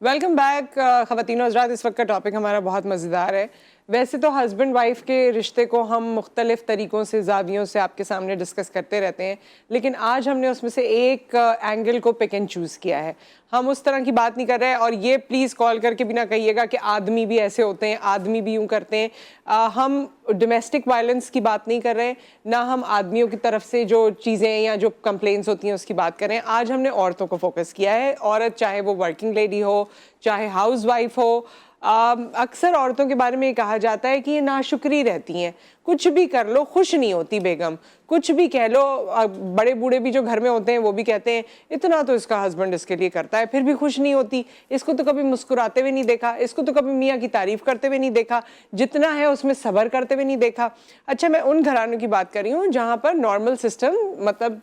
Welcome back ख़वातीन और हज़रात। इस वक्त का टॉपिक हमारा बहुत मज़ेदार है। वैसे तो हस्बैंड वाइफ के रिश्ते को हम मुख्तलिफ़ तरीक़ों से, ज़ावियों से आपके सामने डिस्कस करते रहते हैं, लेकिन आज हमने उसमें से एक एंगल को पिक एंड चूज़ किया है। हम उस तरह की बात नहीं कर रहे हैं, और ये प्लीज़ कॉल करके भी ना कहिएगा कि आदमी भी ऐसे होते हैं, आदमी भी यूँ करते हैं। हम डोमेस्टिक वायलेंस की बात नहीं कर रहे हैं, ना हम आदमियों की तरफ से जो चीज़ें या जो कंप्लेंट्स होती हैं उसकी बात कर रहे हैं। आज हमने औरतों को फोकस किया है। औरत चाहे वो वर्किंग लेडी हो, चाहे हाउस वाइफ हो, अक्सर औरतों के बारे में ये कहा जाता है कि ये नाशुक्री रहती हैं, कुछ भी कर लो खुश नहीं होती बेगम, कुछ भी कह लो। बड़े बूढ़े भी जो घर में होते हैं वो भी कहते हैं इतना तो इसका हस्बैंड इसके लिए करता है, फिर भी खुश नहीं होती, इसको तो कभी मुस्कुराते हुए नहीं देखा, इसको तो कभी मियाँ की तारीफ करते हुए नहीं देखा, जितना है उसमें सब्र करते हुए नहीं देखा। अच्छा, मैं उन घरानों की बात कर रही हूँ जहाँ पर नॉर्मल सिस्टम मतलब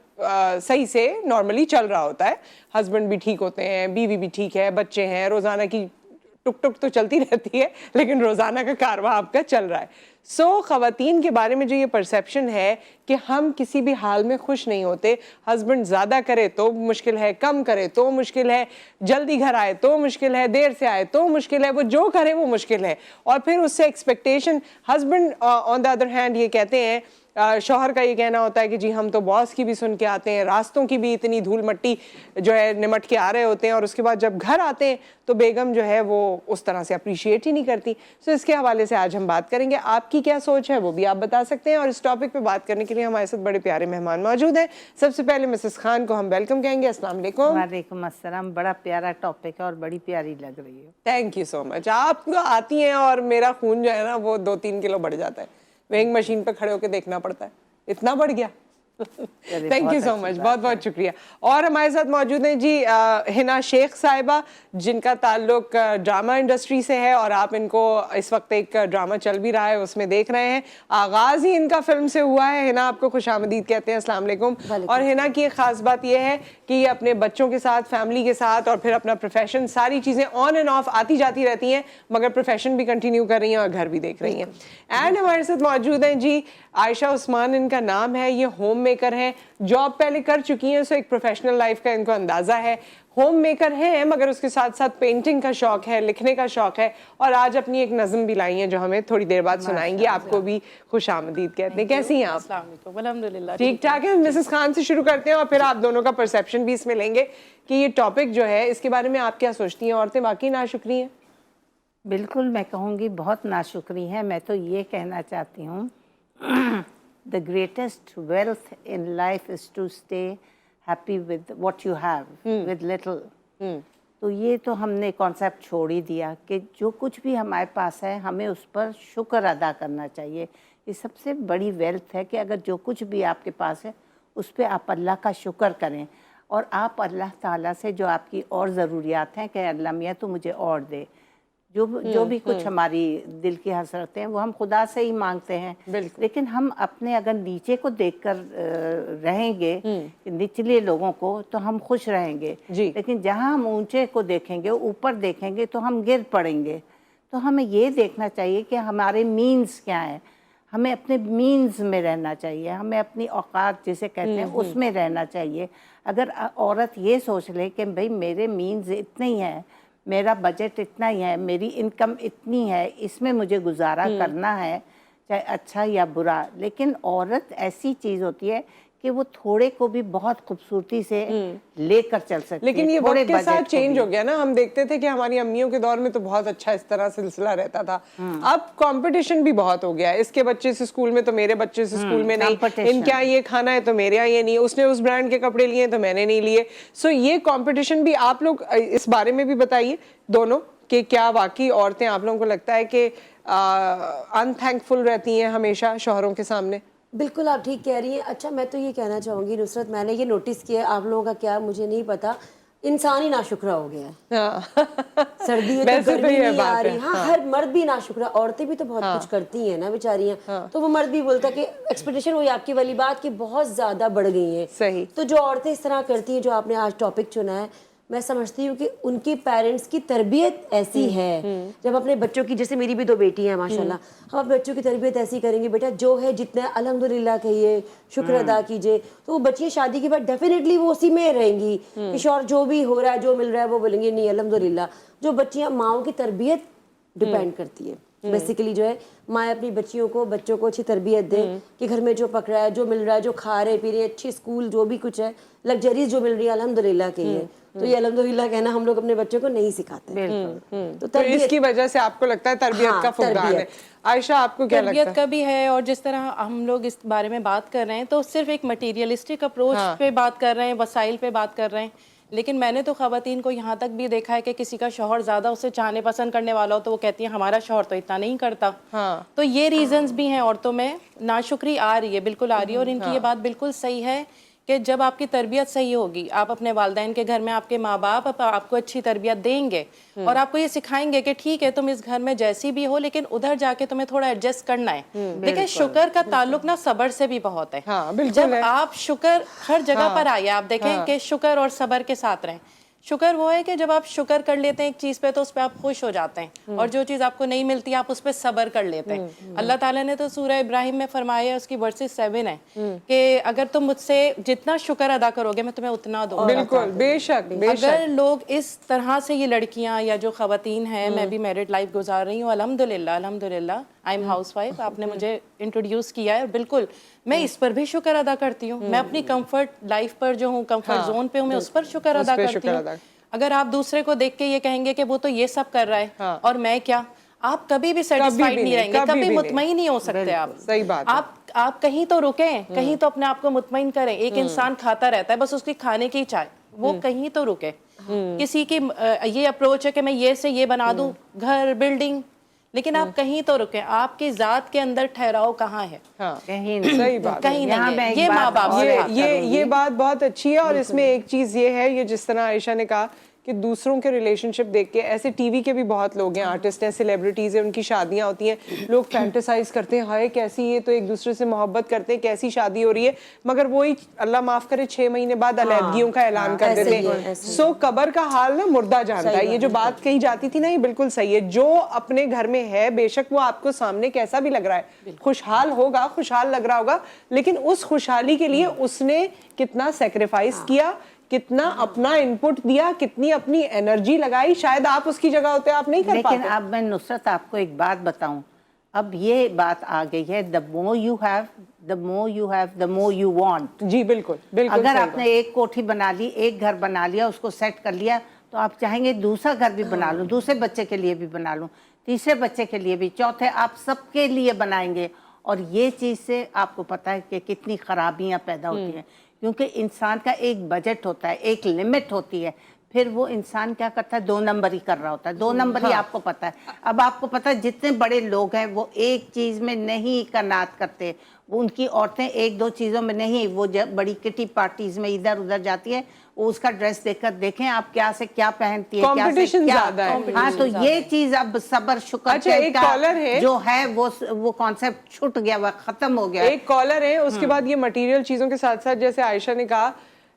सही से नॉर्मली चल रहा होता है, हस्बैंड भी ठीक होते हैं, बीवी भी ठीक है, बच्चे हैं, रोज़ाना की टुक टुक तो चलती रहती है, लेकिन रोज़ाना का कारवां आपका चल रहा है। ख़वातीन के बारे में जो ये परसेप्शन है कि हम किसी भी हाल में खुश नहीं होते, हस्बैंड ज़्यादा करे तो मुश्किल है, कम करे तो मुश्किल है, जल्दी घर आए तो मुश्किल है, देर से आए तो मुश्किल है, वो जो करे वो मुश्किल है। और फिर उससे expectation, husband on the other hand ये कहते हैं, शौहर का ये कहना होता है कि जी हम तो बॉस की भी सुन के आते हैं, रास्तों की भी इतनी धूल मट्टी जो है निमट के आ रहे होते हैं, और उसके बाद जब घर आते हैं तो बेगम जो है वो उस तरह से अप्रिशिएट ही नहीं करती। सो इसके हवाले से आज हम बात करेंगे। आपकी क्या सोच है वो भी आप बता सकते हैं, और इस टॉपिक पे बात करने के लिए हमारे साथ बड़े प्यारे मेहमान मौजूद हैं। सबसे पहले मिसेस खान को हम वेलकम कहेंगे। अस्सलाम वालेकुम। वालेकुम अस्सलाम। बड़ा प्यारा टॉपिक है और बड़ी प्यारी लग रही है। Thank you so much. आप आती हैं और मेरा खून जो है ना वो 2-3 किलो बढ़ जाता है, वेइंग मशीन पे खड़े होकर देखना पड़ता है, इतना बढ़ गया। थैंक यू सो मच, बहुत बहुत शुक्रिया। और हमारे साथ मौजूद हैं जी हिना शेख साहिबा, जिनका ताल्लुक ड्रामा इंडस्ट्री से है, और आप इनको इस वक्त एक ड्रामा चल भी रहा है उसमें देख रहे हैं। आगाज़ ही इनका फिल्म से हुआ है। हिना आपको खुशामदीद कहते हैं, अस्सलाम वालेकुम। और हिना की एक ख़ास बात यह है कि ये अपने बच्चों के साथ, फैमिली के साथ, और फिर अपना प्रोफेशन, सारी चीज़ें ऑन एंड ऑफ आती जाती रहती हैं, मगर प्रोफेशन भी कंटिन्यू कर रही हैं और घर भी देख रही हैं। एंड हमारे साथ मौजूद हैं जी आयशा उस्मान, इनका नाम है, ये होम मेकर हैं, जॉब पहले कर चुकी हैं, सो एक प्रोफेशनल लाइफ का इनको अंदाज़ा है। होम मेकर हैं मगर उसके साथ साथ पेंटिंग का शौक है, लिखने का शौक है, और आज अपनी एक नज़म भी लाई हैं जो हमें थोड़ी देर बाद सुनाएंगी। आपको भी खुशामदीद कहते हैं। कैसी हैं आप? अल्हम्दुलिल्लाह ठीक ठाक है। मिसेस खान से शुरू करते हैं और फिर आप दोनों का परसेप्शन भी इसमें लेंगे कि ये टॉपिक जो है इसके बारे में आप क्या सोचती हैं? औरतें वाकई नाशुक्री हैं? बिल्कुल, मैं कहूँगी बहुत नाशुक्री है। मैं तो ये कहना चाहती हूँ the greatest wealth in life is to stay happy with what you have, with little. तो ये तो हमने कॉन्सेप्ट छोड़ ही दिया कि जो कुछ भी हमारे पास है हमें उस पर शुक्र अदा करना चाहिए। ये सबसे बड़ी वेल्थ है कि अगर जो कुछ भी आपके पास है उस पर आप अल्लाह का शुक्र करें, और आप अल्लाह ताला से जो आपकी और ज़रूरियात हैं कि अल्लाह मियाँ तो मुझे और दे। जो भी कुछ हमारी दिल की हसरतें हैं वो हम खुदा से ही मांगते हैं, लेकिन हम अपने अगर नीचे को देखकर रहेंगे, निचले लोगों को, तो हम खुश रहेंगे। लेकिन जहाँ हम ऊंचे को देखेंगे, ऊपर देखेंगे, तो हम गिर पड़ेंगे। तो हमें ये देखना चाहिए कि हमारे मीन्स क्या हैं, हमें अपने मीन्स में रहना चाहिए, हमें अपनी औकात जिसे कहते हैं उसमें रहना चाहिए। अगर औरत ये सोच ले कि भाई मेरे मीन्स इतने ही हैं, मेरा बजट इतना ही है, मेरी इनकम इतनी है, इसमें मुझे गुजारा करना है, चाहे अच्छा या बुरा। लेकिन औरत ऐसी चीज़ होती है कि वो थोड़े को भी बहुत खूबसूरती से लेकर चल सकती है। लेकिन ये वक्त के साथ चेंज हो गया ना। हम देखते थे कि हमारी अम्मियों के दौर में तो बहुत अच्छा इस तरह सिलसिला रहता था। अब कंपटीशन भी बहुत हो गया है, इसके बच्चे से स्कूल में तो मेरे बच्चे से स्कूल में नहीं, इनके यहाँ ये खाना है तो मेरे यहाँ ये नहीं, उसने उस ब्रांड के कपड़े लिए तो मैंने नहीं लिए। सो ये कंपटीशन भी आप लोग इस बारे में भी बताइए दोनों कि क्या वाकई औरतें, आप लोगों को लगता है कि अनथैंकफुल रहती हैं हमेशा शौहरों के सामने? बिल्कुल, आप ठीक कह रही हैं। अच्छा, मैं तो ये कहना चाहूँगी नुसरत, मैंने ये नोटिस किया, आप लोगों का क्या मुझे नहीं पता, इंसान ही नाशुक्रा हो गया है। सर्दी है तो गर्मी नहीं आ रही। हाँ, हर मर्द भी नाशुक्रा, औरतें भी तो बहुत कुछ करती हैं ना बेचारियाँ। तो वो मर्द भी बोलता है कि एक्सपेक्टेशन वही आपकी वाली बात कि बहुत ज़्यादा बढ़ गई है। सही। तो जो औरतें इस तरह करती हैं, जो आपने आज टॉपिक चुना है, मैं समझती हूँ कि उनके पेरेंट्स की तरबियत ऐसी है, जब अपने बच्चों की, जैसे मेरी भी 2 बेटी हैं माशाल्लाह, हम अपने बच्चों की तरबियत ऐसी करेंगे, बेटा जो है जितना अल्हम्दुलिल्लाह कहिए, शुक्र अदा कीजिए, तो वो बच्चियाँ शादी के बाद डेफिनेटली वो उसी में रहेंगी कि शौहर जो भी हो रहा है, जो मिल रहा है वो बोलेंगे नहीं अल्हम्दुलिल्लाह। जो बच्चियाँ, माओं की तरबियत डिपेंड करती है बेसिकली, जो है माँ अपनी बच्चियों को, बच्चों को अच्छी तरबियत दे कि घर में जो पक रहा है, जो मिल रहा है, जो खा रहे पी रहे, अच्छी स्कूल जो भी कुछ है, लग्जरीज जो मिल रही है अल्हम्दुलिल्लाह कहिए। तो ये अल्हम्दुलिल्लाह कहना हम लोग अपने बच्चों को नहीं सिखाते। बिल्कुल। तो इसकी वजह से आपको लगता है तरबियत का फुकदान है। आयशा, आपको क्या लगता है? तरबियत का भी है, और जिस तरह हम लोग इस बारे में बात कर रहे हैं तो सिर्फ एक मटीरियलिस्टिक अप्रोच पे बात कर रहे हैं, वसाइल पे बात कर रहे हैं, लेकिन मैंने तो ख़वातीन को यहाँ तक भी देखा है कि किसी का शौहर ज़्यादा उसे चाहने पसंद करने वाला हो तो वो कहती है हमारा शौहर तो इतना नहीं करता। तो ये रीजंस भी हैं औरतों में, नाशुक्री आ रही है, बिल्कुल आ रही है, और इनकी ये बात बिल्कुल सही है कि जब आपकी तरबियत सही होगी, आप अपने वालिदैन के घर में, आपके माँ बाप आपको अच्छी तरबियत देंगे और आपको ये सिखाएंगे कि ठीक है तुम इस घर में जैसी भी हो लेकिन उधर जाके तुम्हें थोड़ा एडजस्ट करना है। देखिए शुक्र का ताल्लुक ना सब्र से भी बहुत है। जब आप शुक्र हर जगह पर आइए, आप देखें कि शुक्र और सब्र के साथ रहें। शुक्र वो है कि जब आप शुक्र कर लेते हैं एक चीज़ पे तो उस पर आप खुश हो जाते हैं, और जो चीज़ आपको नहीं मिलती आप उस पर सब्र कर लेते हैं। अल्लाह ताला ने तो सूरह इब्राहिम में फरमाया, उसकी वर्सेस 7 है कि अगर तुम मुझसे जितना शुक्र अदा करोगे मैं तुम्हें उतना दूंगा। बिल्कुल, बेशक बेशक। अगर लोग इस तरह से, ये लड़कियां या जो खवातीन हैं, मैं भी मैरिड लाइफ गुजार रही हूँ अल्हम्दुलिल्लाह, अल्हम्दुलिल्लाह, आई एम हाउस वाइफ, आपने मुझे इंट्रोड्यूस किया है, बिल्कुल मैं इस पर भी शुक्र अदा करती हूँ। मैं अपनी कंफर्ट लाइफ पर जो हूँ, कंफर्ट जोन पे हूँ, मैं उस पर शुक्र अदा करती हूँ। अगर आप दूसरे को देख के ये कहेंगे कि वो तो ये सब कर रहा है और मैं क्या, आप कभी भी सेटिस्फाइड नहीं रहेंगे, कभी मुतमईन नहीं हो सकते आप। सही बात। आप कहीं तो रुकें, कहीं तो अपने आप को मुतमईन करें। एक इंसान खाता रहता है, बस उसकी खाने की चाय, वो कहीं तो रुके। किसी की ये अप्रोच है कि मैं ये से ये बना दूं, घर, बिल्डिंग, लेकिन आप कहीं तो रुके। आपकी जात के अंदर ठहराव कहाँ है? कहीं सही बात, कहीं नहीं है। ये माँ बाप, ये बात बहुत अच्छी है। और इसमें एक चीज ये है, ये जिस तरह आयशा ने कहा कि दूसरों के रिलेशनशिप देख के, ऐसे टीवी के भी बहुत लोग हैं, आर्टिस्ट हैं, सेलिब्रिटीज हैं, उनकी शादियां होती हैं, लोग फैंटेसाइज करते हैं, हाय कैसी ये तो एक दूसरे से मोहब्बत करते हैं, कैसी शादी हो रही है, मगर वही अल्लाह माफ करे 6 महीने बाद अलैदगियों का ऐलान कर देते हैं। सो कब्र का हाल ना मुर्दा जानता है। ये जो बात कही जाती थी ना, ये बिल्कुल सही है। जो अपने घर में है, बेशक वो आपको सामने कैसा भी लग रहा है, खुशहाल होगा, खुशहाल लग रहा होगा, लेकिन उस खुशहाली के लिए उसने कितना सेक्रीफाइस किया, कितना अपना इनपुट दिया, कितनी अपनी एनर्जी लगाई। शायद आप उसकी जगह होते आप नहीं कर पाते। लेकिन अब मैं नुसरत आपको एक बात बताऊं, अब ये बात आ गई है, the more you have the more you want. जी बिल्कुल बिल्कुल। अगर आपने एक कोठी बना ली, एक घर बना लिया, उसको सेट कर लिया, तो आप चाहेंगे दूसरा घर भी बना लूं, दूसरे बच्चे के लिए भी बना लूं, तीसरे बच्चे के लिए भी, चौथे, आप सबके लिए बनाएंगे। और ये चीज़ से आपको पता है कि कितनी खराबियां पैदा होती हैं, क्योंकि इंसान का एक बजट होता है, एक लिमिट होती है, फिर वो इंसान क्या करता है, 2 नंबर ही कर रहा होता है, 2 नंबर ही आपको पता है। अब आपको पता है जितने बड़े लोग हैं वो एक चीज़ में नहीं कनात करते, वो उनकी औरतें 1-2 चीज़ों में नहीं, वो जब बड़ी किटी पार्टीज में इधर उधर जाती है, वो उसका ड्रेस देखकर देखें आप क्या से क्या पहनती है, क्या से क्या। ज्यादा है। हाँ, तो ये चीज़ अब सबर शुक्र अच्छा, एक कॉलर है जो है वो कॉन्सेप्ट छूट गया, वह खत्म हो गया। एक कॉलर है, उसके बाद ये मटेरियल चीजों के साथ साथ, जैसे आयशा ने कहा,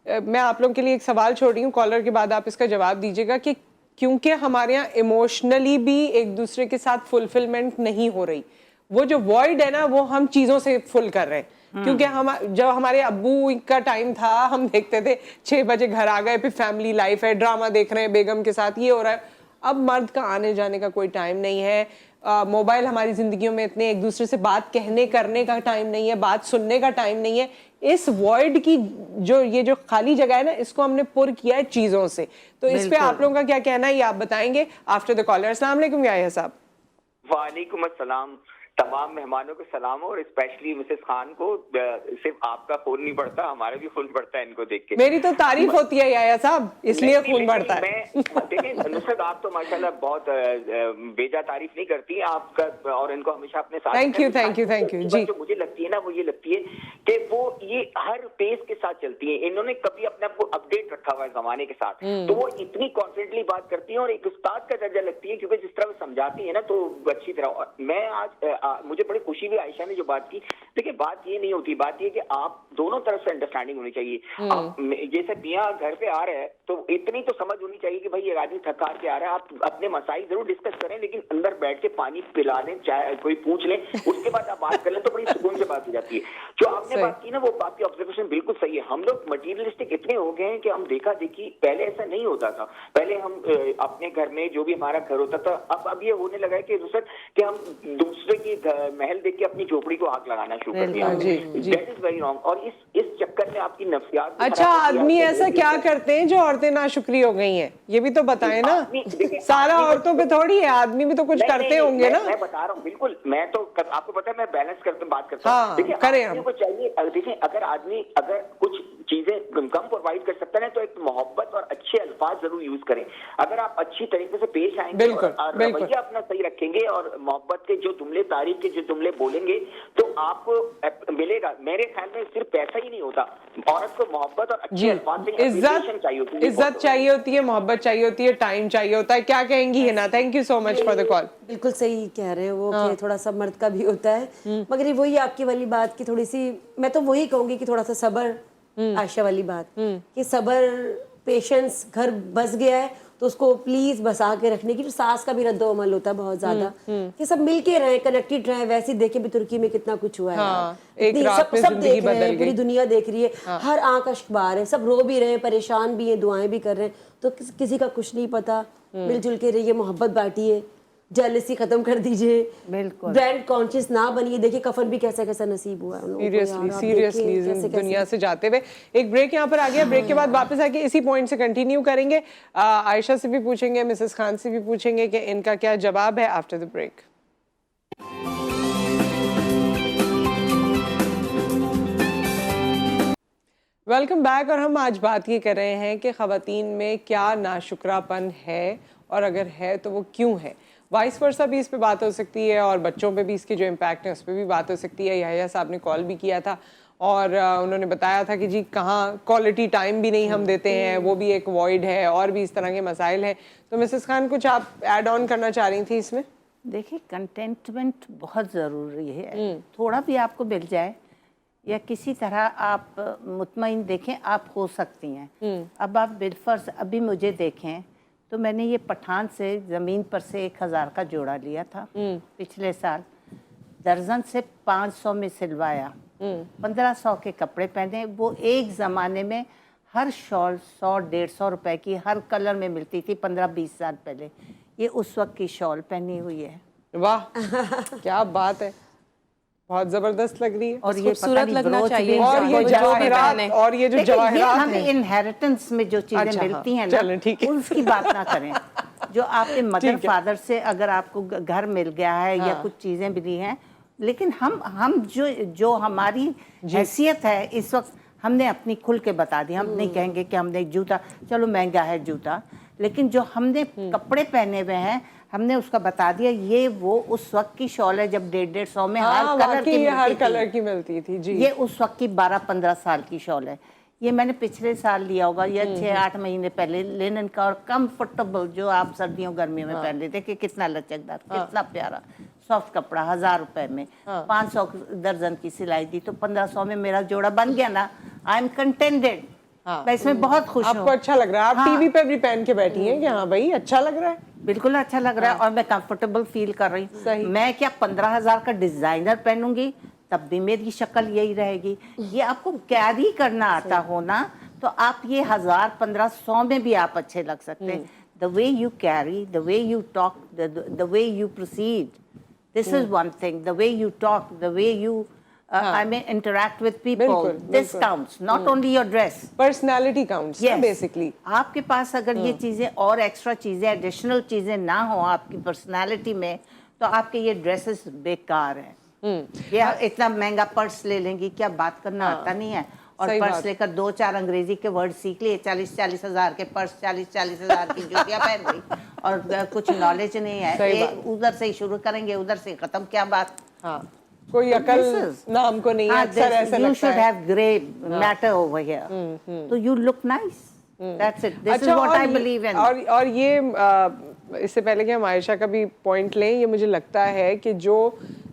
मैं आप लोगों के लिए एक सवाल छोड़ रही हूँ, कॉलर के बाद आप इसका जवाब दीजिएगा कि क्योंकि हमारे यहाँ इमोशनली भी एक दूसरे के साथ फुलफिलमेंट नहीं हो रही, वो जो वॉइड है ना, वो हम चीजों से फुल कर रहे हैं। क्योंकि हम, जब हमारे अब्बू का टाइम था, हम देखते थे 6 बजे घर आ गए, फिर फैमिली लाइफ है, ड्रामा देख रहे हैं बेगम के साथ, ये हो रहा है। अब मर्द का आने जाने का कोई टाइम नहीं है, मोबाइल हमारी जिंदगियों में इतने, एक दूसरे से बात कहने करने का टाइम नहीं है, बात सुनने का टाइम नहीं है। इस वॉइड की ये जो खाली जगह है ना, इसको हमने पुर किया है चीजों से। तो इस पे आप लोगों का क्या कहना है, ये आप बताएंगे आफ्टर द कॉलर। अस्सलाम वालेकुम याहिया साहब। वालेकुम अस्सलाम, तमाम मेहमानों को सलाम, और स्पेशली मिसेस खान को। सिर्फ आपका खून नहीं बढ़ता, हमारा भी खून बढ़ता है इनको देख के। मेरी तो तारीफ होती है याया साहब, इसलिए खून बढ़ता है। देखिए नुसरत, आप तो माशाल्लाह बहुत बेजा तारीफ नहीं करती आपका, और इनको हमेशा अपने साथ। थैंक यू जी। जो मुझे लगती है ना, वो ये लगती है कि वो ये हर पेस के साथ चलती है। इन्होंने कभी अपने आप को अपडेट रखा हुआ है जमाने के साथ, तो वो इतनी कॉन्फिडेंटली बात करती है और एक उस्ताद का दर्जा लगती है, क्योंकि जिस तरह वो समझाती है ना, तो अच्छी तरह। मैं आज मुझे बड़ी खुशी हुई आयशा ने जो बात की। देखिए बात ये नहीं होती, बात ये कि आप दोनों तरफ से अंडरस्टैंडिंग होनी चाहिए। आप जैसे मियाँ घर पे आ रहे हैं तो इतनी तो समझ होनी चाहिए कि भाई ये आदमी थका के आ रहा है, आप अपने मसाइल जरूर डिस्कस करें, लेकिन अंदर बैठ के पानी पिला लें, चाहे कोई पूछ ले, उसके बाद आप बात कर लें तो बड़ी सुकून से बात हो जाती है। जो आपने बात की ना, वो आपकी ऑब्जर्वेशन बिल्कुल सही है। हम लोग मटीरियलिस्टिक इतने हो गए हैं कि हम देखा देखी, पहले ऐसा नहीं होता था। पहले हम अपने घर में जो भी हमारा घर होता था, अब ये होने लगा है कि कि हम दूसरे की महल देख के अपनी झोपड़ी को आग लगाना शुरू कर दिया। That is very wrong. और इस चक्कर में आपकी नफ्सियात। अच्छा, आदमी ऐसा क्या करते हैं जो औरतें नाशुक्री हो गई हैं, ये भी तो बताएं ना। सारा औरतों पे थोड़ी है, आदमी भी तो कुछ करते होंगे ना। मैं बता रहा हूँ, बिल्कुल। मैं तो आपको पता है मैं बैलेंस करते बात करता हूँ। हाँ, देखिए आदमी को चाहिए, देखिए अगर कुछ चीजें कम प्रोवाइड कर सकता है तो एक मोहब्बत और अच्छे अल्फाज जरूर यूज करें। अगर आप अच्छी तरीके से पेश आएंगे और रवैया अपना सही रखेंगे और मोहब्बत के जो जुमले, तारीफ के जो जुमले बोलेंगे तो आपको मिलेगा। मेरे ख्याल में सिर्फ पैसा ही नहीं होता, औरत को मोहब्बत और अच्छे अल्फाज से इज्जत चाहिए होती है, मोहब्बत चाहिए होती है, टाइम चाहिए होता है। क्या कहेंगी Hina? Thank you so much for the call. बिल्कुल सही कह रहे हैं वो कि थोड़ा सा मर्द का भी होता है, मगर ये वही आपकी वाली बात की थोड़ी सी, मैं तो वही कहूंगी कि थोड़ा सा सब्र, आयशा वाली बात कि सब्र, पेशेंस। घर बस गया है तो उसको प्लीज बसा के रखने की। फिर सास का भी रद्दो अमल होता है बहुत ज्यादा कि सब मिलके रहे, कनेक्टेड रहे। वैसे ही देखे भी तुर्की में कितना कुछ हुआ है। हाँ, एक रात में सब जिंदगी देख रहे बदल हैं, पूरी गई। दुनिया देख रही है। हर आंख अश्कबार है, सब रो भी रहे हैं, परेशान भी हैं, दुआएं भी कर रहे हैं। तो किसी का कुछ नहीं पता। मिलजुल के रहिए, मोहब्बत बांटिए, जेलसी खत्म कर दीजिए, बिल्कुल ब्रांड कॉन्शियस ना बनिए। देखिए कफन भी कैसा कैसा नसीब हुआ है सीरियसली दुनिया से जाते हुए। एक ब्रेक यहाँ पर आ गया, ब्रेक के बाद वापस आके इसी पॉइंट से कंटिन्यू करेंगे। आयशा से भी पूछेंगे, मिसेस खान से भी पूछेंगे कि इनका क्या जवाब है after the break. Welcome back. और हम आज बात ये कर रहे हैं कि ख़वातीन में क्या नाशुक्रापन है, और अगर है तो वो क्यों है। वाइस वर्सा भी इस पे बात हो सकती है, और बच्चों पे भी इसके जो इम्पैक्ट है उस पर भी बात हो सकती है। यहया साहब ने कॉल भी किया था और उन्होंने बताया था कि जी कहाँ क्वालिटी टाइम भी नहीं हम देते हैं, वो भी एक वॉइड है, और भी इस तरह के मसाइल हैं। तो मिसेस खान कुछ आप ऐड ऑन करना चाह रही थी इसमें? देखिए, कंटेंटमेंट बहुत ज़रूरी है। थोड़ा भी आपको मिल जाए या किसी तरह आप मुतमईन देखें, आप हो सकती हैं। अब आप बिलफर्ज अभी मुझे देखें तो मैंने ये पठान से ज़मीन पर से 1000 का जोड़ा लिया था पिछले साल, दर्जन से 500 में सिलवाया, 1500 के कपड़े पहने। वो एक ज़माने में हर शॉल 100-150 रुपए की हर कलर में मिलती थी 15-20 साल पहले। ये उस वक्त की शॉल पहनी हुई है। वाह क्या बात है, बहुत जबरदस्त लग रही है। और ये खूबसूरत लगना चाहिए। और ये जवाहरात, और ये जो जवाहरात हम इनहेरिटेंस में जो चीजें अच्छा, मिलती हैं चलें, ठीक है। उसकी बात ना करें। जो आपके मदर फादर से अगर आपको घर मिल गया है या कुछ चीजें मिली हैं, लेकिन हम जो हमारी हैसियत है इस वक्त, हमने अपनी खुल के बता दी। हम नहीं कहेंगे कि हमने जूता, चलो महंगा है जूता, लेकिन जो हमने कपड़े पहने हुए हैं हमने उसका बता दिया। ये वो उस वक्त की शॉल है जब 150-150 में हर कलर की मिलती थी जी। ये उस वक्त की 12-15 साल की शॉल है। ये मैंने पिछले साल लिया होगा या 6-8 महीने पहले, लिनन का, और कंफर्टेबल, जो आप सर्दियों गर्मियों में पहन लेते। कि कितना लचकदार, कितना प्यारा सॉफ्ट कपड़ा, 1000 रुपए में 500 दर्जन की सिलाई दी तो 1500 में मेरा जोड़ा बन गया ना। आई एम कंटेंटेड, मैं इसमें बहुत खुश हूँ। आपको अच्छा लग रहा है, आप टीवी पे भी पहन के बैठी हैं कि हाँ भाई अच्छा लग रहा है? बिल्कुल अच्छा लग रहा है और मैं कंफर्टेबल फील कर रही हूँ। मैं क्या 15,000 का डिजाइनर पहनूंगी तब भी मेरी शक्ल यही रहेगी। ये आपको कैरी करना आता हो ना, तो आप ये 1000-1500 में भी आप अच्छे लग सकते हैं। The way you carry, the way you talk, the way you proceed, this is one thing. The way you talk, the way you I mean interact with people, this counts, not only your dress, personality counts, basically। आपके पास अगर ये चीजें और extra चीजें, additional चीजें ना हो आपकी पर्सनालिटी में, तो आपके ये ड्रेसेस बेकार हैं। ये इतना महंगा पर्स ले लेंगी, क्या बात करना आता नहीं है? और पर्स लेकर 2-4 अंग्रेजी के वर्ड सीख लिए, 40-40 हजार के पर्स, 40-40 हजार की जूतियां पहन गई, और कुछ नॉलेज नहीं है। उधर से ही शुरू करेंगे, उधर से खत्म, क्या बात? कोई अकल नाम को नहीं है। अक्सर ऐसा लगता है। You should have grey matter over here. So you look nice. That's it. This is what I believe in. और ये इससे पहले कि हम आयशा का भी पॉइंट लें, ये मुझे लगता है कि जो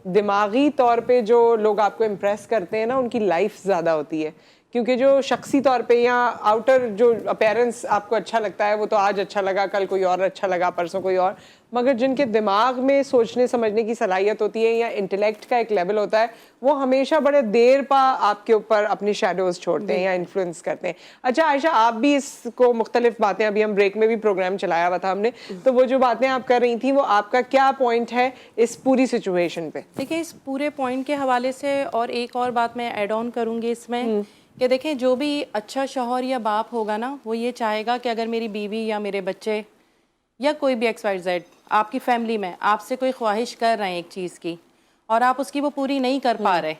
दिमागी तौर पे जो लोग आपको इम्प्रेस करते हैं ना, उनकी लाइफ ज़्यादा होती है, क्योंकि जो शख्सी तौर पे या आउटर जो अपेरेंस आपको अच्छा लगता है वो तो आज अच्छा लगा, कल कोई और अच्छा लगा, परसों कोई और, मगर जिनके दिमाग में सोचने समझने की सलाहियत होती है या इंटेलेक्ट का एक लेवल होता है, वो हमेशा बड़े देर पा आपके ऊपर अपनी शेडोज छोड़ते हैं या इन्फ्लुएंस करते हैं। अच्छा आयशा, आप भी इसको मुख्तलिफ बातें, अभी हम ब्रेक में भी प्रोग्राम चलाया हुआ था हमने, तो वो जो बातें आप कर रही थी वो आपका क्या पॉइंट है इस पूरी सिचुएशन पे? देखिए, इस पूरे पॉइंट के हवाले से और एक और बात मैं ऐड ऑन करूँगी इसमें कि देखें, जो भी अच्छा शौहर या बाप होगा ना, वो ये चाहेगा कि अगर मेरी बीवी या मेरे बच्चे या कोई भी XYZ आपकी फैमिली में आपसे कोई ख्वाहिश कर रहे हैं एक चीज़ की और आप उसकी वो पूरी नहीं कर पा रहे,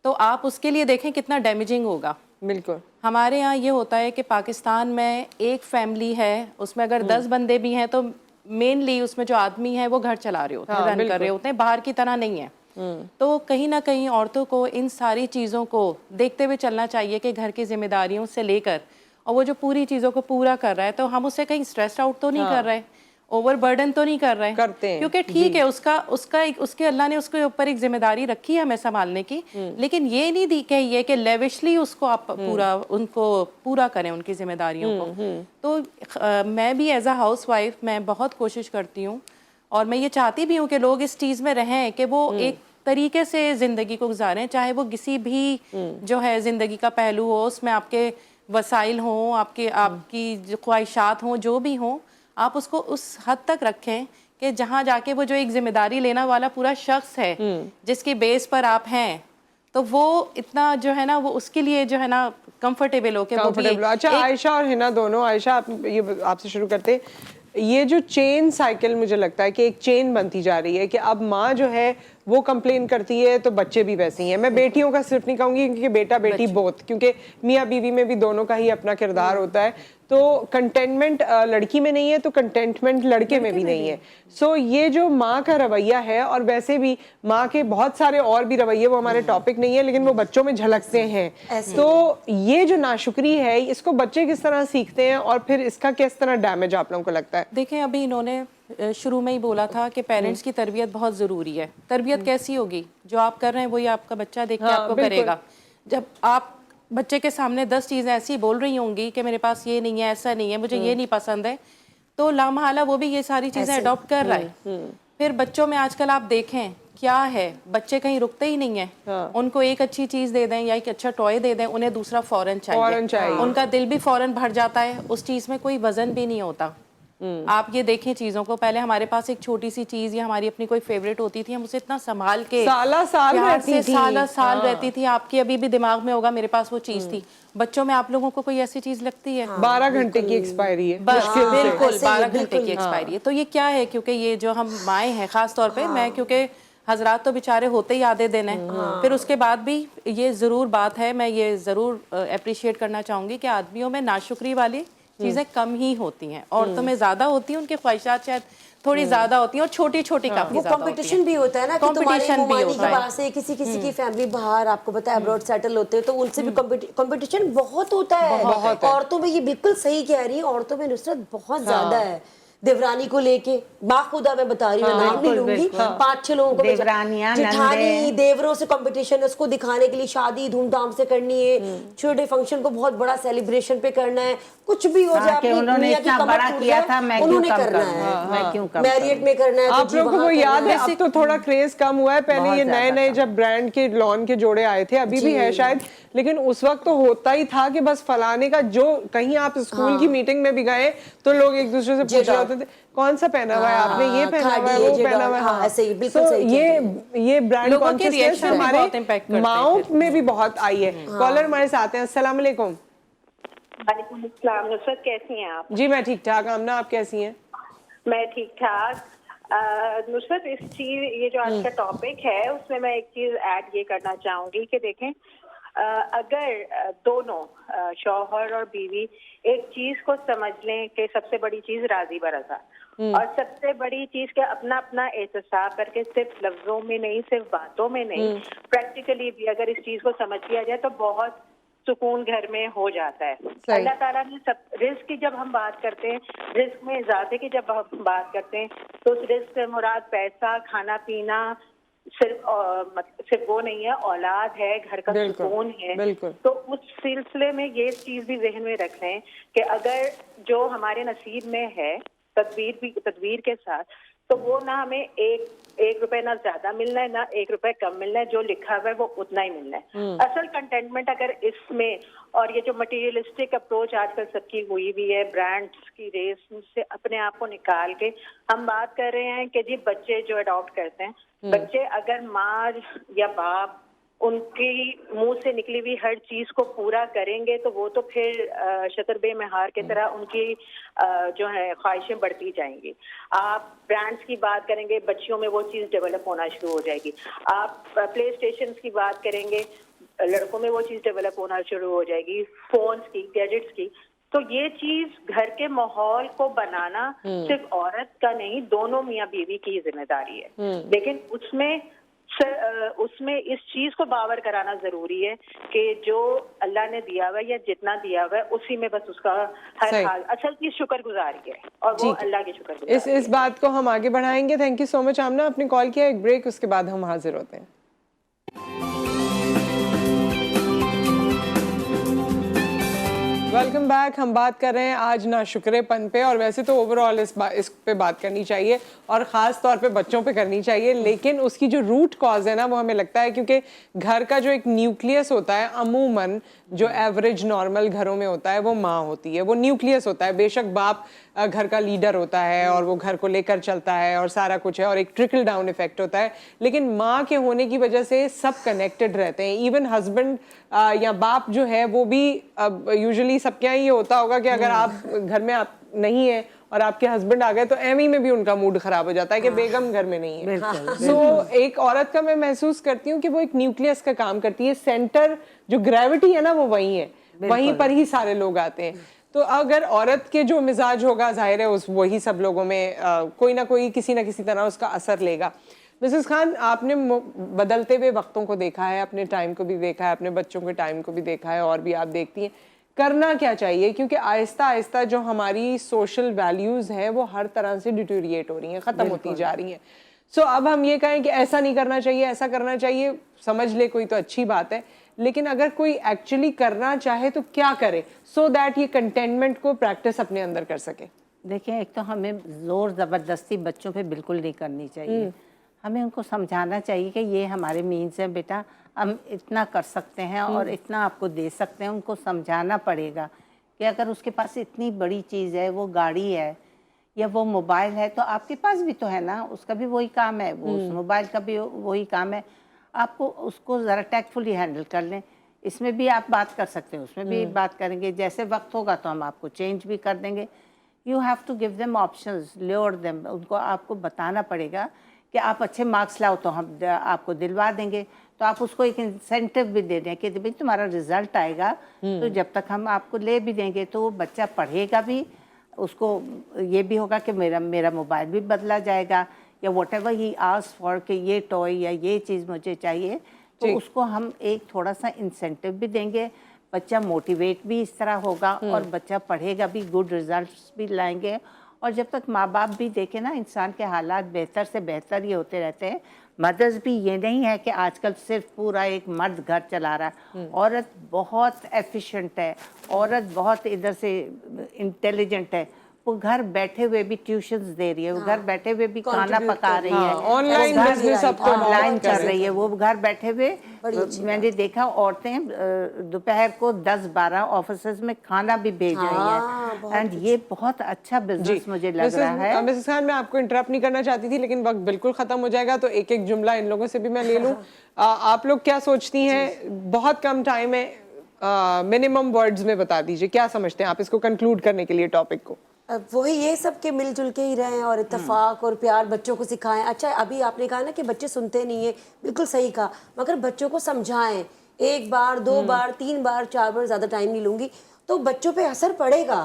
तो आप उसके लिए देखें कितना डैमेजिंग होगा। बिल्कुल। हमारे यहाँ ये होता है कि पाकिस्तान में एक फैमिली है, उसमें अगर 10 बंदे भी हैं तो मेनली उसमें जो आदमी है वो घर चला रहे होते हैं, रन कर रहे होते हैं, बाहर की तरह नहीं है। तो कहीं ना कहीं औरतों को इन सारी चीज़ों को देखते हुए चलना चाहिए कि घर की जिम्मेदारियों से लेकर और वो जो पूरी चीज़ों को पूरा कर रहा है, तो हम उससे कहीं स्ट्रेस आउट तो नहीं कर रहे, ओवर बर्डन तो नहीं कर रहे, करते हैं, क्योंकि ठीक है उसके अल्लाह ने उसके ऊपर एक जिम्मेदारी रखी है हमें संभालने की, लेकिन ये नहीं दी कही है कि लेविशली उसको आप उनको पूरा करें उनकी जिम्मेदारियों को। तो मैं भी एज अ हाउस वाइफ मैं बहुत कोशिश करती हूँ और मैं ये चाहती भी हूँ कि लोग इस चीज़ में रहें कि वो एक तरीके से ज़िंदगी को गुजारें, चाहे वो किसी भी जो है ज़िंदगी का पहलू हो, उसमें आपके वसाइल हों, आपकी जो ख्वाहिशात हों, जो भी हों, आप उसको उस हद तक रखें कि जहाँ जाके वो जो एक जिम्मेदारी लेने वाला पूरा शख्स है जिसकी बेस पर आप हैं, तो वो इतना जो है ना वो उसके लिए जो है ना कंफर्टेबल हो के वो भी अच्छा आयशा और हिना दोनों, आयशा आप ये आपसे शुरू करते हैं, ये जो चेन साइकिल मुझे लगता है कि एक चेन बनती जा रही है कि अब माँ जो है वो कंप्लेन करती है तो बच्चे भी वैसे ही हैं। मैं बेटियों का सिर्फ नहीं कहूँगी क्योंकि बेटा बेटी बोथ, क्योंकि मियाँ बीवी में भी दोनों का ही अपना किरदार होता है, तो कंटेनमेंट लड़की में नहीं है तो कंटेंटमेंट लड़के में भी नहीं है। सो ये जो माँ का रवैया है, और वैसे भी माँ के बहुत सारे और भी रवैये, वो हमारे टॉपिक नहीं है लेकिन वो बच्चों में झलकते हैं, तो ये जो नाशुक्री है इसको बच्चे किस तरह सीखते हैं और फिर इसका किस तरह डैमेज आप लोगों को लगता है? देखें, अभी इन्होंने शुरू में ही बोला था कि पेरेंट्स की तरबियत बहुत ज़रूरी है। तरबियत कैसी होगी? जो आप कर रहे हैं वही आपका बच्चा देख के आपको करेगा। जब आप बच्चे के सामने 10 चीज़ें ऐसी बोल रही होंगी कि मेरे पास ये नहीं है, ऐसा नहीं है, मुझे ये नहीं पसंद है, तो लामहला वो भी ये सारी चीज़ें अडॉप्ट कर रहा है। फिर बच्चों में आजकल आप देखें क्या है, बच्चे कहीं रुकते ही नहीं है। उनको एक अच्छी चीज़ दे दें या एक अच्छा टॉय दे दें, उन्हें दूसरा फौरन चाहिए। उनका दिल भी फौरन भर जाता है, उस चीज़ में कोई वजन भी नहीं होता। आप ये देखें चीजों को, पहले हमारे पास एक छोटी सी चीज या हमारी अपनी कोई फेवरेट होती थी, हम उसे इतना संभाल के साल रहती थी। आपकी अभी भी दिमाग में होगा मेरे पास वो चीज थी। बच्चों में आप लोगों को कोई ऐसी चीज लगती है? 12 घंटे की एक्सपायरी है, बिल्कुल 12 घंटे की एक्सपायरी है। तो ये क्या है? क्योंकि ये जो हम माएँ हैं खास तौर पे, मैं क्योंकि हजरात तो बेचारे होते ही आधे दिन हैं, फिर उसके बाद भी ये ज़रूर बात है, मैं ये ज़रूर अप्रिशिएट करना चाहूँगी कि आदमियों में नाशुक्री वाली चीज़ें कम ही होती हैं, औरतों में ज़्यादा होती हैं, उनकी ख्वाहिशात शायद थोड़ी ज़्यादा होती हैं और छोटी छोटी काफ़ी ज़्यादा होती हैं। कंपटीशन भी होता है ना कि तुम्हारे मोमानी के पास है, किसी की फैमिली बाहर आपको पता है अब्रॉड सेटल होते हैं, तो उनसे भी कंपटीशन बहुत होता है। औरतों में ये बिल्कुल सही कह रही है, औरतों में नुसरत बहुत ज्यादा है। देवरानी को लेके बाखुदा मैं बता रही हूँ, नाम नहीं लूंगी, 5-6 लोगों को जेठानी देवरों से कंपटीशन है, उसको दिखाने के लिए शादी धूमधाम से करनी है, छोटे फंक्शन को बहुत बड़ा सेलिब्रेशन पे करना है, कुछ भी हो जाए उन्होंने इतना बड़ा किया था, मैं उन्होंने करना है, मैरियट में करना है। आप लोगों को याद है, अब तो थोड़ा क्रेज कम हुआ है, पहले ये नए नए जब ब्रांड के लॉन के जोड़े आए थे, अभी भी है शायद, लेकिन उस वक्त तो होता ही था कि बस फलाने का, जो कहीं आप स्कूल की मीटिंग में भी गए तो लोग एक दूसरे से पूछ रहे होते थे कौन सा पहना हुआ है आपने, ये पहना हुआ है, वो पहना हुआ है। ऐसे ही बिल्कुल सही। ये ब्रांड कॉन्शियसनेस हमारे माओ में भी बहुत आई है। कॉलर हमारे साथ हैं, अस्सलाम वालेकुम। वालेकुम अस्सलाम। नुसरत कैसी हैं आप? जी मैं ठीक ठाक। आमना आप कैसी हैं? मैं ठीक ठाक। नुसरत, इस चीज ये जो आज का टॉपिक है उसमें मैं एक चीज ऐड ये करना चाहूंगी कि देखें, अगर दोनों शौहर और बीवी एक चीज को समझ लें कि सबसे बड़ी चीज राजी बरसा, और सबसे बड़ी चीज के अपना अपना एहतसाब करके सिर्फ लफ्जों में नहीं, सिर्फ बातों में नहीं, प्रैक्टिकली भी अगर इस चीज को समझ लिया जाए तो बहुत सुकून घर में हो जाता है। अल्लाह ताला ने सब रिस्क की जब हम बात करते हैं, रिस्क में इजाफे की जब हम बात करते हैं, तो उस रिस्क से मुराद पैसा, खाना पीना, सिर्फ वो नहीं है, औलाद है, घर का सुकून है। तो उस सिलसिले में ये चीज भी जहन में रख लें कि अगर जो हमारे नसीब में है तदबीर के साथ, तो वो ना हमें एक रुपए ना ज्यादा मिलना है, ना 1 रुपए कम मिलना है, जो लिखा हुआ है वो उतना ही मिलना है। असल कंटेंटमेंट अगर इसमें, और ये जो मटेरियलिस्टिक अप्रोच आजकल सबकी हुई भी है, ब्रांड्स की रेस से अपने आप को निकाल के हम बात कर रहे हैं कि जी बच्चे जो अडॉप्ट करते हैं, बच्चे अगर माँ या बाप उनकी मुंह से निकली हुई हर चीज को पूरा करेंगे, तो वो तो फिर शतरबे मेहार की तरह उनकी जो है ख्वाहिशें बढ़ती जाएंगी। आप ब्रांड्स की बात करेंगे, बच्चियों में वो चीज डेवलप होना शुरू हो जाएगी। आप प्ले स्टेशन की बात करेंगे, लड़कों में वो चीज डेवलप होना शुरू हो जाएगी, फोन्स की, गैजेट्स की। तो ये चीज घर के माहौल को बनाना सिर्फ औरत का नहीं, दोनों मियाँ बीवी की जिम्मेदारी है। लेकिन उसमें इस चीज को बावर कराना जरूरी है कि जो अल्लाह ने दिया हुआ है या जितना दिया हुआ है उसी में बस उसका हर हाल, असल चीज शुक्रगुजारी है, और वो अल्लाह की शुक्रगुजारी। इस बात को हम आगे बढ़ाएंगे। थैंक यू सो मच आमना, आपने कॉल किया। एक ब्रेक, उसके बाद हम हाजिर होते हैं। Welcome back. हम बात कर रहे हैं आज नाशुक्रेपन पे, और वैसे तो ओवरऑल इस पे बात करनी चाहिए और ख़ास तौर पे बच्चों पे करनी चाहिए, लेकिन उसकी जो रूट कॉज है ना, वो हमें लगता है क्योंकि घर का जो एक न्यूक्लियस होता है, अमूमन जो एवरेज नॉर्मल घरों में होता है वो माँ होती है, वो न्यूक्लियस होता है। बेशक बाप घर का लीडर होता है और वो घर को लेकर चलता है और सारा कुछ है और एक ट्रिकल डाउन इफेक्ट होता है, लेकिन माँ के होने की वजह से सब कनेक्टेड रहते हैं। इवन हस्बैंड या बाप जो है वो भी, यूजुअली सबके यहाँ ये होता होगा कि अगर आप घर में आप नहीं है और आपके हस्बैंड आ गए तो एमी में भी उनका मूड खराब हो जाता है कि बेगम घर में नहीं है। तो एक औरत का मैं महसूस करती हूँ कि वो एक न्यूक्लियस का काम करती है, सेंटर जो ग्रेविटी है ना वो वही है, वहीं पर ही सारे लोग आते हैं। तो अगर औरत के जो मिजाज होगा, जाहिर है उस वही सब लोगों में कोई ना कोई किसी ना किसी तरह उसका असर लेगा। मिसेस खान, आपने बदलते हुए वक्तों को देखा है, अपने टाइम को भी देखा है, अपने बच्चों के टाइम को भी देखा है, और भी आप देखती हैं, करना क्या चाहिए? क्योंकि आहिस्ता आहिस्ता जो हमारी सोशल वैल्यूज़ हैं वो हर तरह से डिटोरिएट हो रही हैं, ख़त्म होती जा रही हैं। सो अब हम ये कहें कि ऐसा नहीं करना चाहिए, ऐसा करना चाहिए, समझ ले कोई तो अच्छी बात है, लेकिन अगर कोई एक्चुअली करना चाहे तो क्या करे सो दैट ये कंटेनमेंट को प्रैक्टिस अपने अंदर कर सके? देखिए, एक तो हमें ज़ोर ज़बरदस्ती बच्चों पे बिल्कुल नहीं करनी चाहिए। हमें उनको समझाना चाहिए कि ये हमारे मीन्स हैं बेटा, हम इतना कर सकते हैं और इतना आपको दे सकते हैं। उनको समझाना पड़ेगा कि अगर उसके पास इतनी बड़ी चीज़ है, वो गाड़ी है या वो मोबाइल है, तो आपके पास भी तो है ना, उसका भी वही काम है, वो उस मोबाइल का भी वही काम है। आपको उसको ज़रा टैक्टफुली हैंडल कर लें। इसमें भी आप बात कर सकते हैं, उसमें भी बात करेंगे। जैसे वक्त होगा तो हम आपको चेंज भी कर देंगे। You have to give them options, lure them. उनको आपको बताना पड़ेगा कि आप अच्छे मार्क्स लाओ तो हम आपको दिलवा देंगे। तो आप उसको एक इंसेंटिव भी दे दें कि भाई तुम्हारा रिजल्ट आएगा तो जब तक हम आपको ले भी देंगे, तो वो बच्चा पढ़ेगा भी, उसको ये भी होगा कि मेरा मोबाइल भी बदला जाएगा, या व्हाटएवर ही आस्क फॉर कि ये टॉय या ये चीज़ मुझे चाहिए, तो उसको हम एक थोड़ा सा इंसेंटिव भी देंगे। बच्चा मोटिवेट भी इस तरह होगा और बच्चा पढ़ेगा भी, गुड रिजल्ट्स भी लाएंगे। और जब तक माँ बाप भी देखें ना, इंसान के हालात बेहतर से बेहतर ही होते रहते हैं। मदर्स भी, ये नहीं है कि आजकल सिर्फ पूरा एक मर्द घर चला रहा है। औरत बहुत एफिशिएंट है, औरत बहुत इधर से इंटेलिजेंट है। वो घर बैठे हुए भी ट्यूशंस दे रही है, वो घर बैठे हुए भी खाना पका रही है, ऑनलाइन बिजनेस अब ऑनलाइन चल रही है। वो घर बैठे हुए, मैंने देखा औरतें दोपहर को 10-12 ऑफिसेज में खाना भी भेज रही हैं। एंड ये बहुत अच्छा बिजनेस मुझे लग रहा है। मिसेस खान, मैं आपको इंटरप्ट नहीं करना चाहती थी, लेकिन वक्त बिल्कुल खत्म हो जाएगा, तो एक एक जुमला इन लोगों से भी मैं ले लूं। आप लोग क्या सोचती हैं? बहुत कम टाइम है, मिनिमम वर्ड्स में बता दीजिए, क्या समझते हैं आप इसको कंक्लूड करने के लिए टॉपिक को? वही ये सब के मिलजुल के ही रहें और इत्तेफाक और प्यार बच्चों को सिखाएं। अच्छा, अभी आपने कहा ना कि बच्चे सुनते नहीं है, बिल्कुल सही कहा, मगर बच्चों को समझाएं। 1 बार 2 बार 3 बार 4 बार, ज़्यादा टाइम नहीं लूंगी, तो बच्चों पे असर पड़ेगा।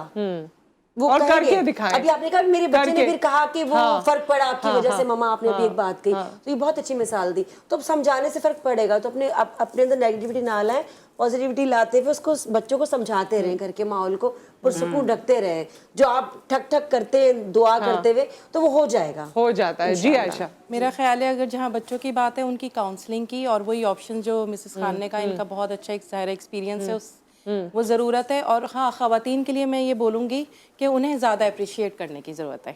और कहेंगे। करके दिखाएं। अभी आपने कहा मेरे बच्चे ने करके। फिर कहा कि वो हाँ, फर्क पड़ा आपकी वजह से, हाँ, मम्मा आपने अभी एक बात कही, तो ये बहुत अच्छी मिसाल दी। तो अब समझाने से फर्क पड़ेगा, तो अपने अंदर नेगेटिविटी ना लाएं, पॉजिटिविटी लाते हुए उसको, बच्चों को समझाते रहें, घर के माहौल को पुरसुकून रखते रहें। जो आप ठक ठक करते हैं दुआ करते हुए, तो वो हो जाएगा, हो जाता है। जी आयशा। मेरा ख्याल है अगर जहाँ बच्चों की बात है उनकी काउंसलिंग की, और वही ऑप्शन जो मिसेस खान ने कहा, इनका बहुत अच्छा एक ज़ाहिर एक्सपीरियंस है, उस वो ज़रूरत है। और हाँ, ख़वातीन के लिए मैं ये बोलूँगी कि उन्हें ज़्यादा अप्रिशिएट करने की ज़रूरत है।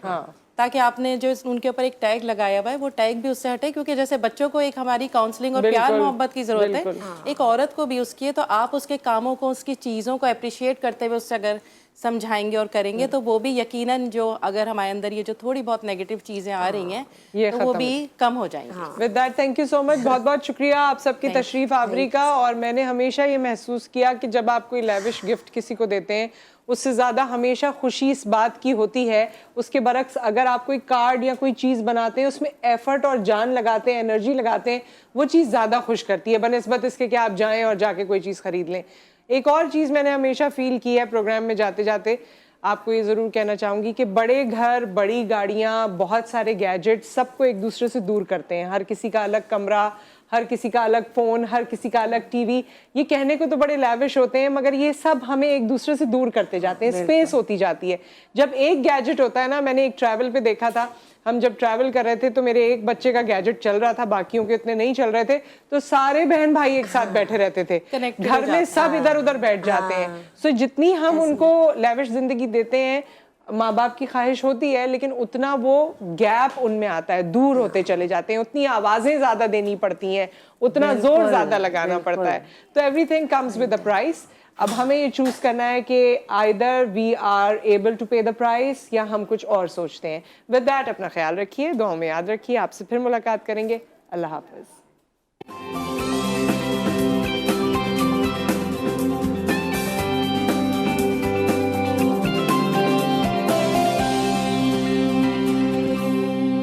ताकि आपने जो उनके ऊपर एक टैग लगाया हुआ है वो टैग भी उससे हटे, क्योंकि जैसे बच्चों को एक हमारी काउंसलिंग और प्यार मोहब्बत की ज़रूरत है, एक औरत को भी उसकी है। तो आप उसके कामों को, उसकी चीज़ों को अप्रिशिएट करते हुए उससे अगर समझाएंगे और करेंगे तो वो भी यकीनन, जो अगर हमारे अंदर ये जो थोड़ी बहुत नेगेटिव चीज़ें आ रही हैं तो वो भी कम हो जाएंगी। With that thank you so much, बहुत बहुत शुक्रिया आप सबकी तशरीफ आवरी का। और मैंने हमेशा ये महसूस किया कि जब आप कोई लेविश गिफ्ट किसी को देते हैं, उससे ज़्यादा हमेशा खुशी इस बात की होती है, उसके बरक्स अगर आप कोई कार्ड या कोई चीज़ बनाते हैं, उसमें एफर्ट और जान लगाते हैं, एनर्जी लगाते हैं, वो चीज़ ज़्यादा खुश करती है बनिस्बत इसके कि आप जाएं और जाके कोई चीज़ खरीद लें। एक और चीज़ मैंने हमेशा फील की है प्रोग्राम में जाते जाते, आपको ये ज़रूर कहना चाहूँगी कि बड़े घर, बड़ी गाड़ियाँ, बहुत सारे गैजेट्स सबको एक दूसरे से दूर करते हैं। हर किसी का अलग कमरा, हर किसी का अलग फ़ोन, हर किसी का अलग टीवी। ये कहने को तो बड़े लैविश होते हैं, मगर ये सब हमें एक दूसरे से दूर करते जाते हैं, स्पेस होती जाती है। जब एक गैजेट होता है ना, मैंने एक ट्रैवल पे देखा था, हम जब ट्रैवल कर रहे थे तो मेरे एक बच्चे का गैजेट चल रहा था, बाकियों के इतने नहीं चल रहे थे, तो सारे बहन भाई एक साथ बैठे रहते थे, घर में सब इधर उधर बैठ जाते हैं। सो जितनी हम उनको लैविश जिंदगी देते हैं, माँ बाप की ख्वाहिश होती है, लेकिन उतना वो गैप उनमें आता है, दूर होते चले जाते हैं, उतनी आवाजें ज्यादा देनी पड़ती हैं, उतना जोर ज्यादा लगाना पड़ता है। तो everything comes with a price. अब हमें ये चूज करना है कि either we are able to pay the price या हम कुछ और सोचते हैं। विद दैट अपना ख्याल रखिए, दुआओं में याद रखिए। आपसे फिर मुलाकात करेंगे। अल्लाह हाफिज।